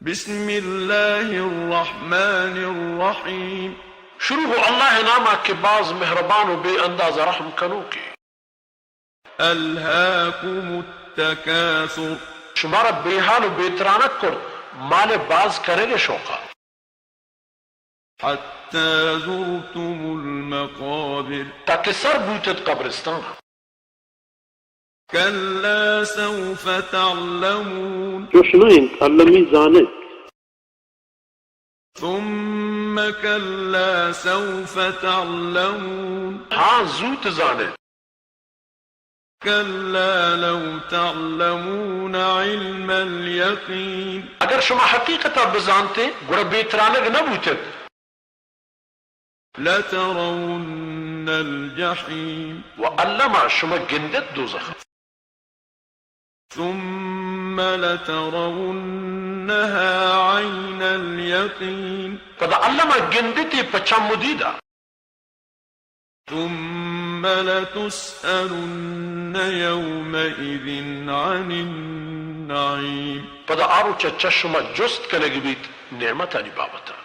بسم الله الرحمن الرحيم. شروع الله نامہ کے بعض مہربان و بے انداز رحم کنو کے. ألهاكم التكاثر. شمارا بے حال و بے ترانک کر مال باز کرے گے شوقا. حتى زرتم المقابر. تاکہ سر بوتت قبرستان. كلا سوف تعلمون. جوشنين تعلمي زانت. ثم كلا سوف تعلمون. ہاں زوت زانت. كلا لو تعلمون علم اليقين. اگر شما حقیقتا بزانتے گوڑا بے ترانک نہ بوتت. لترون الجحيم. وعلما شما گندت دوزخ. ثم لترونها عين اليقين. فدا علما گندتی پچا مدیدہ. ثم لتسألن يومئذ عن النعيم. فدا آرو چا چشما جست کنگی بیت نعمت آنی بابتا.